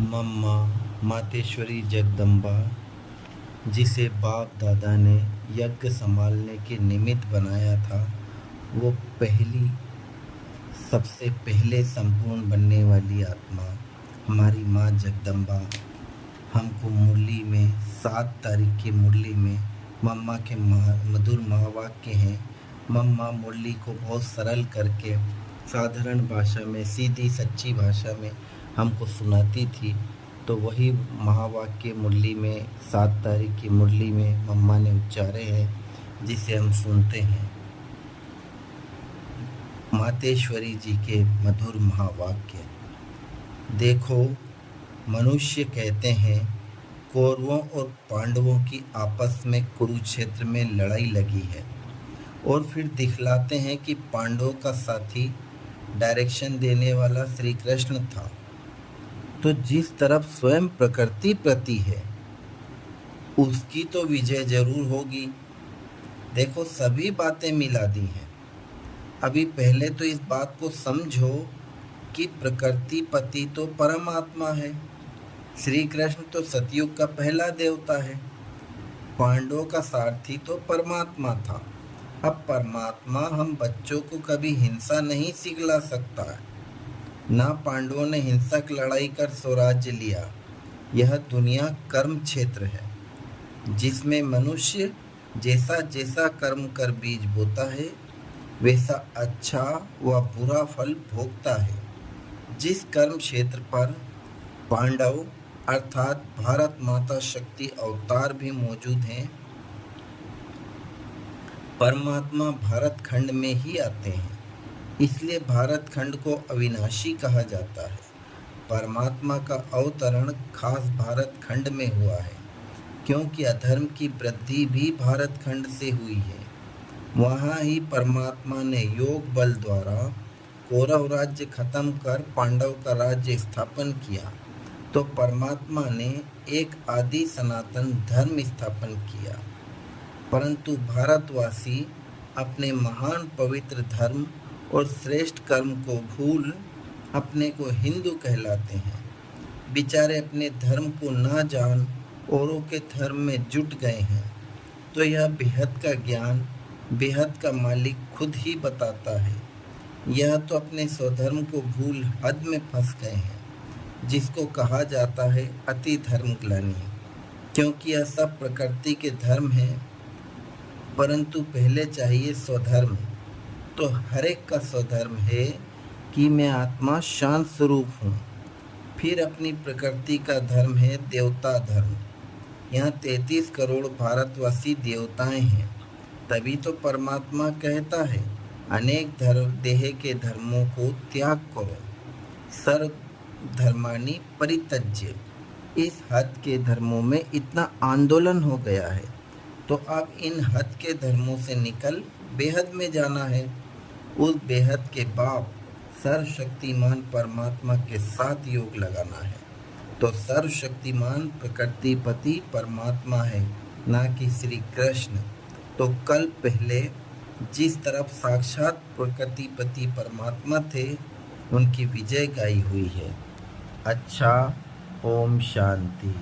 मम्मा मातेश्वरी जगदम्बा, जिसे बाप दादा ने यज्ञ संभालने के निमित्त बनाया था, वो पहली सबसे पहले संपूर्ण बनने वाली आत्मा हमारी माँ जगदम्बा हमको मुरली में 7 तारीख की मुरली में मम्मा के मधुर महावाक्य हैं। मम्मा मुरली को बहुत सरल करके साधारण भाषा में, सीधी सच्ची भाषा में हमको सुनाती थी। तो वही महावाक्य मुरली में 7 तारीख की मुरली में मम्मा ने उच्चारे हैं, जिसे हम सुनते हैं। मातेश्वरी जी के मधुर महावाक्य। देखो, मनुष्य कहते हैं कौरवों और पांडवों की आपस में कुरुक्षेत्र में लड़ाई लगी है, और फिर दिखलाते हैं कि पांडवों का साथी डायरेक्शन देने वाला श्री कृष्ण था। तो जिस तरफ स्वयं प्रकृति प्रति है, उसकी तो विजय जरूर होगी। देखो, सभी बातें मिला दी हैं। अभी पहले तो इस बात को समझो कि प्रकृति पति तो परमात्मा है। श्री कृष्ण तो सतयुग का पहला देवता है। पांडवों का सारथी तो परमात्मा था। अब परमात्मा हम बच्चों को कभी हिंसा नहीं सिखला सकता है। ना पांडवों ने हिंसक लड़ाई कर स्वराज्य लिया। यह दुनिया कर्म क्षेत्र है, जिसमें मनुष्य जैसा जैसा कर्म कर बीज बोता है, वैसा अच्छा व बुरा फल भोगता है। जिस कर्म क्षेत्र पर पांडव अर्थात भारत माता शक्ति अवतार भी मौजूद हैं, परमात्मा भारत खंड में ही आते हैं। इसलिए भारत खंड को अविनाशी कहा जाता है। परमात्मा का अवतरण खास भारत खंड में हुआ है, क्योंकि अधर्म की वृद्धि भी भारत खंड से हुई है। वहाँ ही परमात्मा ने योग बल द्वारा कौरव राज्य खत्म कर पांडव का राज्य स्थापन किया। तो परमात्मा ने एक आदि सनातन धर्म स्थापन किया, परंतु भारतवासी अपने महान पवित्र धर्म और श्रेष्ठ कर्म को भूल अपने को हिंदू कहलाते हैं। बेचारे अपने धर्म को ना जान औरों के धर्म में जुट गए हैं। तो यह बेहद का ज्ञान बेहद का मालिक खुद ही बताता है। यह तो अपने स्वधर्म को भूल हद में फंस गए हैं, जिसको कहा जाता है अति धर्म ग्लानि, क्योंकि यह सब प्रकृति के धर्म है। परंतु पहले चाहिए स्वधर्म। तो हर एक का स्वधर्म है कि मैं आत्मा शांत स्वरूप हूँ। फिर अपनी प्रकृति का धर्म है देवता धर्म। यहाँ 33 करोड़ भारतवासी देवताएं हैं। तभी तो परमात्मा कहता है अनेक देह के धर्मों को त्याग करो, सर्व धर्मानि परित्यज्य। इस हद के धर्मों में इतना आंदोलन हो गया है, तो अब इन हद के धर्मों से निकल बेहद में जाना है। उस बेहद के बाप सर्वशक्तिमान परमात्मा के साथ योग लगाना है। तो सर्वशक्तिमान प्रकृतिपति परमात्मा है, ना कि श्री कृष्ण। तो कल पहले जिस तरफ साक्षात प्रकृतिपति परमात्मा थे, उनकी विजय गाई हुई है। अच्छा, ओम शांति।